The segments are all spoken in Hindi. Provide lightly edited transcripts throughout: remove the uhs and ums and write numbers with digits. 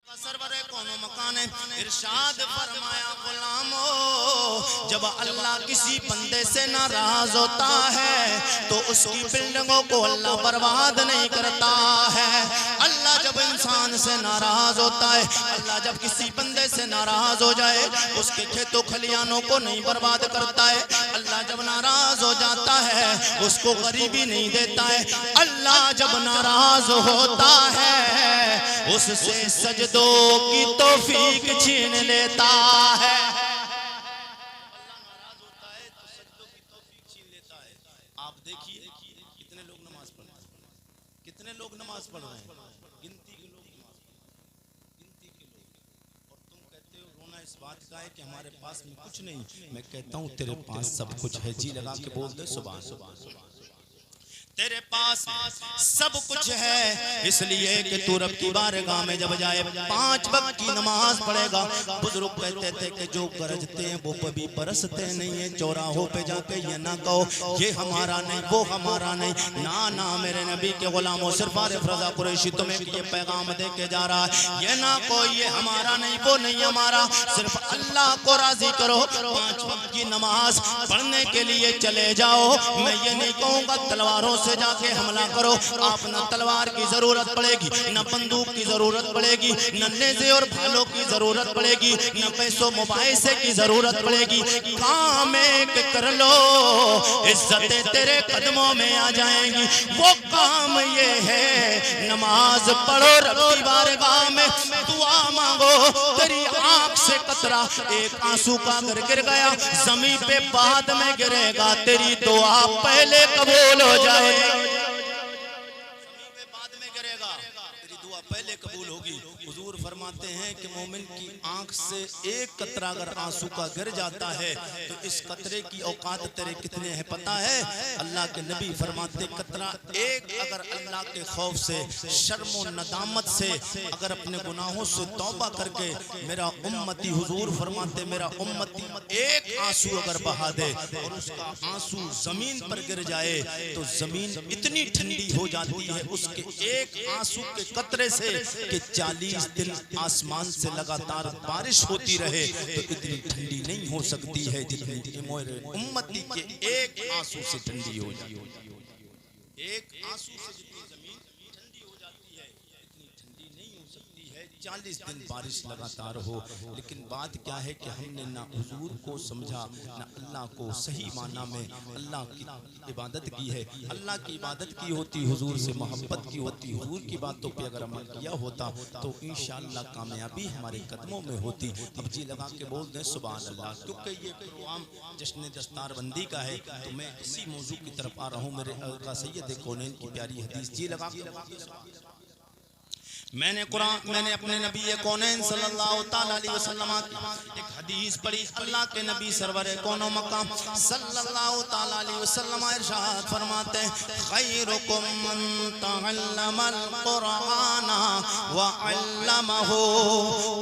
सरवरे कोनो मकाने इरशाद फरमाया गुलामो, जब अल्लाह किसी बंदे से नाराज होता है तो उसकी बिल्डिंगों को अल्लाह बर्बाद नहीं करता है। अल्लाह जब इंसान से नाराज होता है, अल्लाह जब किसी बंदे से नाराज हो जाए उसके खेतों खलियानों को नहीं बर्बाद करता है। अल्लाह जब नाराज हो जाता है उसको गरीबी नहीं देता है। अल्लाह जब नाराज होता है उससे सजदों की तौफीक छीन लेता है। अल्लाह नाराज होता है तो सजदों की तौफीक छीन लेता है। आप देखिए कितने लोग नमाज पढ़ रहे हैं, कितने लोग नमाज पढ़ रहे हैं, गिनती के लोग नमाज पढ़ रहे हैं, गिनती के लोग। और तुम कहते हो रोना इस बात का है कि हमारे पास में कुछ नहीं। मैं कहता हूँ तेरे पास सब कुछ है। जी लगा के बोल दे सुभान सुभान। तेरे पास सब कुछ है, इसलिए कि तू रब की बारगाह में जब जाए 5 वक्त की नमाज पढ़ेगा। बुजुर्ग कहते थे कि जो गरजते हैं वो कभी बरसते नहीं है। चौराहों पे जाके ये ना कहो ये हमारा नहीं वो हमारा नहीं। ना ना मेरे नबी के गुलामों, सिर्फ आरिफ रज़ा कुरैशी तुम्हें ये पैगाम दे के जा रहा है, ये ना को ये हमारा नहीं वो नहीं हमारा। सिर्फ अल्लाह को राजी करो, 5 वक्त की नमाज पढ़ने के लिए चले जाओ। मैं ये नहीं कहूँगा तलवारों से जाके हमला करो। आप न तलवार की जरूरत पड़ेगी, न बंदूक की जरूरत पड़ेगी, न नेज़े और भालों की जरूरत पड़ेगी, न पैसों मुबाइसे की जरूरत पड़ेगी। काम एक कर लो, इज्जतें तेरे कदमों में आ जाएंगी। वो काम ये है नमाज पढ़ो, रब की बारगाह में दुआ मांगो। तेरी आंख से कतरा एक आंसू का अगर गिर गया जमीन पे बाद में गिरेगा, तेरी दुआ पहले कबूल हो जाए। बाद में गिरेगा तेरी दुआ पहले कबूल होगी। हुजूर फरमाते हैं कि मोमिन की आंख से एक कतरा अगर आंसू का गिर जाता है तो इस कतरे की औकात तेरे कितने हैं पता है? अल्लाह के नबी फरमाते कतरा एक अगर अल्लाह के खौफ से, शर्म और नदामत से, अगर अपने गुनाहों से तौबा करके मेरा उम्मती, हुजूर फरमाते मेरा उम्मती एक आंसू अगर बहा दे और उसका आंसू जमीन पर गिर जाए तो जमीन इतनी ठंडी हो जाती है उसके एक आंसू के कतरे से कि 40 दिन आसमान से लगातार बारिश होती रहे तो इतनी ठंडी नहीं हो सकती है जितनी मेरे उम्मती के एक आंसू से ठंडी हो जाती है। एक आंसू से जितनी जमीन ठंडी हो जाती है इतनी ठंडी नहीं हो सकती है 40 दिन बारिश लगातार हो। लेकिन बात क्या है कि हमने ना हुजूर को समझा, ना अल्लाह को सही माना में अल्लाह की इबादत की है। अल्लाह की इबादत की होती, हुजूर से मोहब्बत की होती, हुजूर की बातों पे अगर अमल किया होता तो इंशाअल्लाह कामयाबी हमारे कदमों में होती। अब जी लगा के बोल दें सुभान अल्लाह। क्योंकि ये प्रोग्राम जश्न दस्तारबंदी का है तो मैं इसी मौजू की तरफ आ रहा हूँ। मेरे आका सैयद कौनैन की प्यारी हदीस। जी लगा के मैंने अपने नबी कौनैन सल्लल्लाहु ताला अलैहि वसल्लम की एक हदीस पढ़ी। अल्लाह के नबी सरवर कौनो मकाम सल्लल्लाहु ताला अलैहि वसल्लम इरशाद फरमाते खैरुकुम मन तअल्लमल कुरान व अल्लमहु,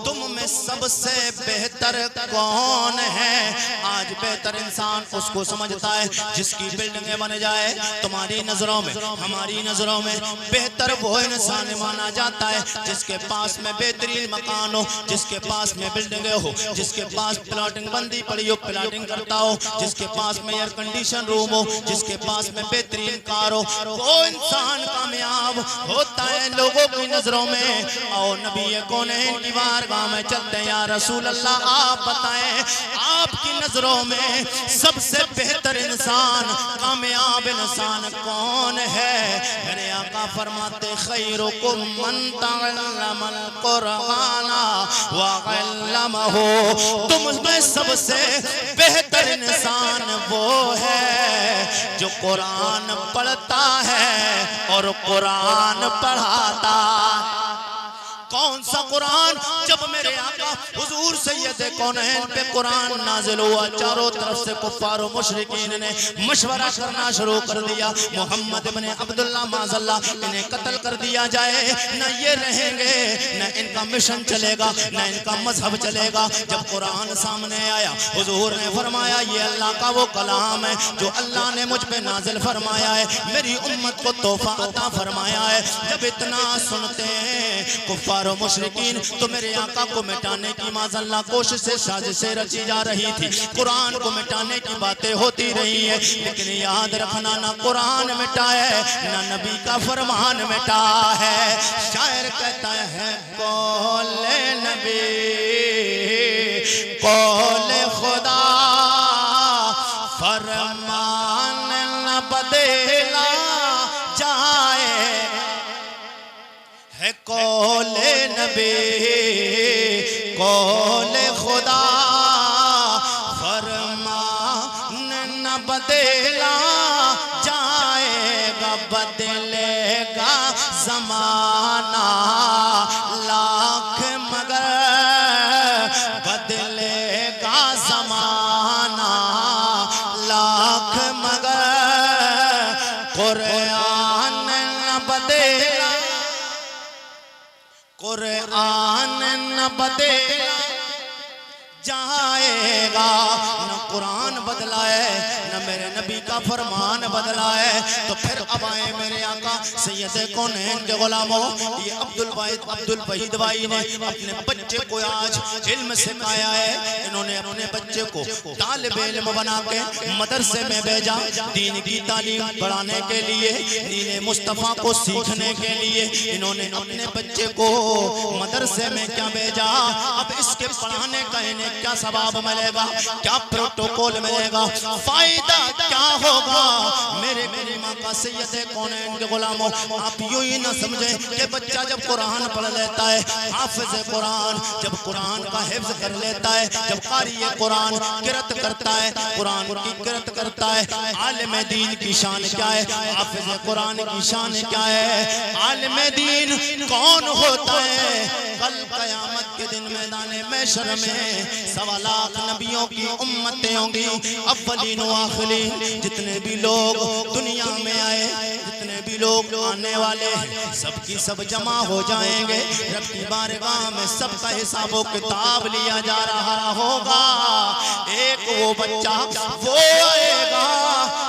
तुम में सबसे बेहतर कौन है? आज बेहतर इंसान उसको समझता है जिसकी बिल्डिंगें बन जाए। तुम्हारी नजरों में, हमारी नजरों में बेहतर वो इंसान माना जाता है जिसके पास में बेहतरीन मकान हो, जिसके पास में बिल्डिंगें हो, जिसके पास प्लाटिंग बंदी पड़ी हो, प्लाटिंग करता हो, जिसके पास में एयर कंडीशन रूम हो, जिसके पास में बेहतरीन कार हो। वो इंसान कामयाब होता है लोगों की नजरों में। और नबी कौनैन की बारगाह में चलते हैं, या रसूल अल्लाह आप बताएं आपकी नजरों में सबसे बेहतर इंसान, कामयाब इंसान कौन है? मेरे आका फरमाते खैरुकुम मन तअल्लमल कुरान व अल्लमहु, तुम में सबसे बेहतर इंसान वो है जो कुरान पढ़ता है और कुरान पढ़ाता। कौन सा कुरान? जब मेरे आका हुजूर सैयद कौनैन पे कुरान नाजिल हुआ, चारों तरफ से कुफ्फार और मुशरिकीन ने मशवरा करना शुरू कर दिया, मोहम्मद इब्ने अब्दुल्ला माज़ल्ला इन्हें कत्ल कर दिया जाए, न ये रहेंगे, न इनका मिशन चलेगा, न इनका मजहब चलेगा। जब कुरान सामने आया हुजूर ने फरमाया ये अल्लाह का वो कलाम है जो अल्लाह ने मुझ पे नाजिल फरमाया है, मेरी उम्मत को तोहफा अता फरमाया है। जब इतना सुनते हैं कुफ्फार कुफार और मुशरिकीन तो मेरे आका को मिटाने की माज़अल्लाह कोशिशें साजिशें रची जा रही थी, कुरान को मिटाने की बातें होती रही है, लेकिन याद रखना ना कुरान मिटा है ना नबी का फरमान मिटा है। शायर कहता है कौले नबी कौले खुदा फरमान न बदला जाए है, कौले नबी कौले खुदा फरमान न बदला जाएगा, बदलेगा ज़माना लाख मगर बदलेगा ज़माना लाख मगर कुरान न बदला, कुरान न बदला जाएगा। न कुरान बदला है न मेरे नबी का फरमान बदला है। तो फिर अब आए मेरे आका सैयद कौनैन के गुलामों, ये अब्दुल वहीद भाई ने अपने बच्चे को आज इल्म सिखाया है। इन्होंने अपने बच्चे को तालिब इल्म बना के मदरसे में भेजा, दीन की तालीम बढ़ाने के लिए, दीन मुस्तफ़ा को सीखने के लिए इन्होंने अपने बच्चे को मदरसे में क्या भेजा। अब इसके पढ़ाने का इन्हें क्या सवाब मिलेगा, क्या प्रोटोकॉल मिलेगा, फायदा क्या होगा। मेरे करीमा का सैयद कौनैन के गुलामों, आप यूं ही ना समझें कि बच्चा जब कुरान पढ़ लेता है, हाफिज़ कुरान जब कुरान का हिफ्ज़ कर लेता है, जब कारी कुरान किरत करता है, कुरान की किरत करता है, आलिम दीन की शान क्या है, हाफिज़ कुरान की शान क्या है। आलिम दीन कौन होता है? कल क़यामत के दिन मैदान महशर में 1.25 लाख नबियों की उम्मतें होंगी, अव्वलीन व आखिरीन, जितने भी लोग दुनिया में आए, जितने भी लोग आने वाले हैं, सबकी सब जमा हो जाएंगे। रब की बारगाह में सबका हिसाब व किताब लिया जा रहा होगा। एक वो बच्चा वो आएगा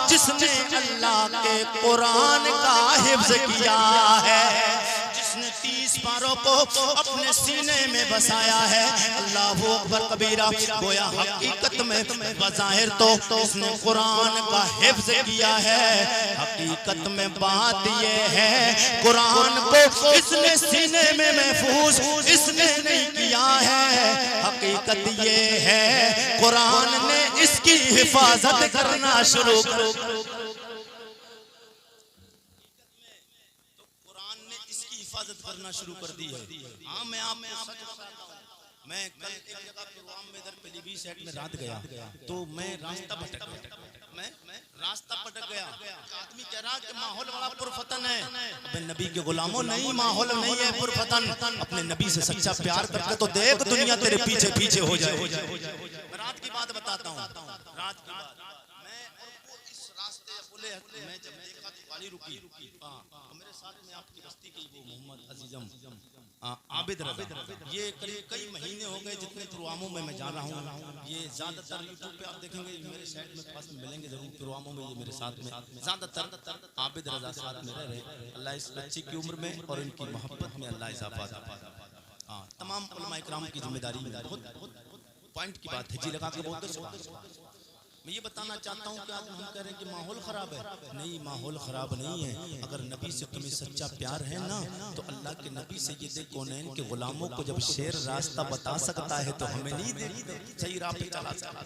जिसने अल्लाह के कुरान का हिफ्ज़ किया है, जिसने 30 पारों को अपने सीने में बसाया है। अल्लाह अकबर कबीरा, गोया हकीकत में बज़ाहिर तो इसने कुरान का हिफ्ज़ किया है, हकीकत में बात ये है कुरान को इसने सीने में महफूज इसने नहीं किया है। हकीकत ये है कुरान ने इसकी हिफाजत करना शुरू कर, हिफाजत करना शुरू कर दी है। हाँ, मैं आप मैं कल एक जगह प्रोग्राम में इधर पीलीभीत साइड में रात गया तो मैं रास्ता भटक गया, मैं रास्ता भटक गया। आदमी कह रहा कि माहौल बड़ा पुरफतन है। अबे नबी के गुलामों, नहीं माहौल नहीं है पुरफतन। अपने नबी से सच्चा प्यार करके तो देख दुनिया तेरे पीछे पीछे हो जाए। मैं रात की बात बताता हूँ, रात की बात। मैं इस रास्ते बोले मैं जब देखा तो गाड़ी रुकी, मेरे साथ में आपकी बस्ती की वो मोहम्मद अजीजम आबिद रजा, ये करीब कई महीने हो गए जितने पुलवामों में मैं जा रहा हूँ। ये ज़्यादातर यूट्यूब पे आप देखेंगे, मेरे साइड में पास में मिलेंगे जरूर पुलवामों में, ये मेरे साथ में ज़्यादातर आबिद रजा साथ में रह रहे। अल्लाह इस बच्ची की उम्र में और इनकी मोहब्बत में अल्लाह इजाफा। हाँ, तमाम उलमा इकराम की जिम्मेदारी में बहुत पॉइंट की बात है जी, लगा के बोलते। मैं ये बताना चाहता हूँ कि आज हम कह रहे हैं कि माहौल ख़राब है। नहीं, माहौल ख़राब नहीं है। अगर नबी से तुम्हें सच्चा प्यार है ना, तो अल्लाह के नबी सैयद कौनैन के गुलामों को जब शेर रास्ता बता सकता है तो हमें नहीं सही राह पे चला सकता।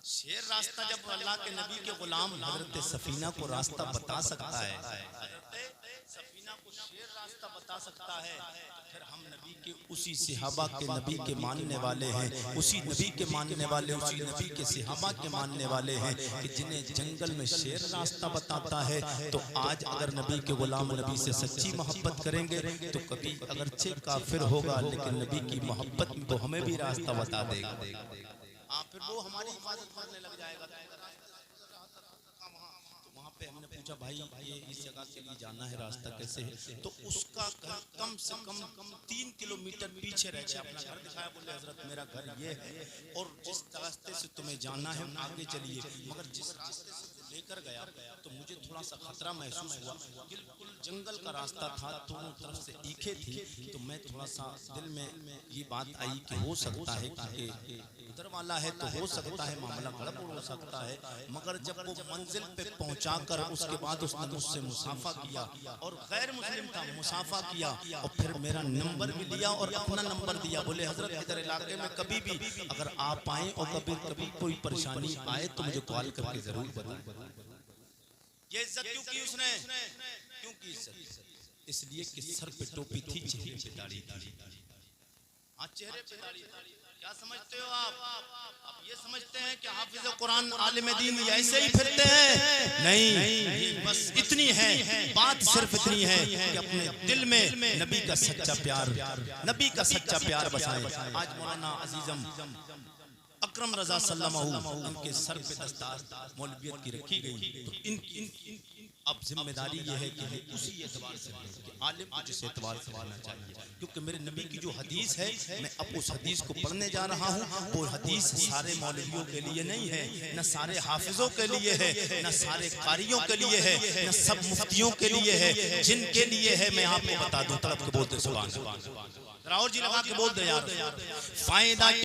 शेर रास्ता जब अल्लाह के नबी के गुलाम हज़रत सफीना को रास्ता बता सकता है, सफीना को शेर रास्ता बता सकता है, फिर हम नबी के उसी सहाबा के नबी के मानने वाले हैं, उसी नबी के मानने वाले, उसी नबी के सहाबा के मानने वाले हैं कि जिन्हें जंगल में शेर रास्ता बताता है। तो आज अगर नबी के गुलाम नबी से सच्ची मोहब्बत करेंगे तो कभी अगरचे काफिर होगा लेकिन नबी की मोहब्बत में तो हमें भी रास्ता बता देगा। फिर वो हमारी हिफाजत करने लग जाएगा। पे हमने पूछा भाई ये इस जगह के लिए जाना है, रास्ता कैसे है? तो उसका घर कम से कम 3 किलोमीटर पीछे रह गया, अपना घर दिखाया, बोले हजरत मेरा घर ये है और जिस रास्ते से तुम्हें जाना है आगे चलिए, मगर जिस रास्ते से लेकर गया तो मुझे थोड़ा सा खतरा महसूस हुआ। बिल्कुल जंगल का रास्ता था, दोनों तरफ से ईखे थी, तो मैं थोड़ा सा दिल में ये बात आई कि हो सकता है कि उधर वाला है तो हो सकता है मामला गड़बड़ हो सकता है। मगर जब वो मंजिल पे पहुंचाकर उसके बाद उसने मुझसे मुसाफा किया और गैर मुस्लिम था, मुसाफा किया और फिर मेरा नंबर भी लिया और अपना नंबर दिया। बोले हजरत इधर इलाके में कभी भी अगर आप आए और कभी कोई परेशानी आए तो मुझे कॉल करके जरूर बताएं। ये इज्जत क्यों की उसने? क्यों की इज्जत? इसलिए कि सर पे टोपी थी, चेहरे पे दाढ़ी थी। आज चेहरे पे दाढ़ी, क्या समझते हो आप ये समझते हैं कि हाफिज कुरान आलिम दीन ऐसे ही फिरते हैं? नहीं, बस इतनी है बात, सिर्फ इतनी है कि अपने दिल में नबी का सच्चा प्यार बसाएं। आज मौलाना अजीजम अकरम रजा सल्लल्लाहु उनके सर पे दस्तार मौलवियत की रखी गई, तो इन अब जिम्मेदारी यह है कि उसी एतबार से आलिम को जिस एतबार से रहना चाहिए, क्योंकि मेरे नबी की जो हदीस है मैं अब उस हदीस को पढ़ने जा रहा हूँ। वो हदीस सारे मौलवियों के लिए नहीं है, न सारे हाफिजों के लिए है, न सारे कारियों के लिए है, न सब मुफ्तियों के लिए है। जिनके लिए है मैं आपको बता दूं, तड़प के बोलते सुभान अल्लाह। राहुल जी लगा के बोल दे यार, फायदा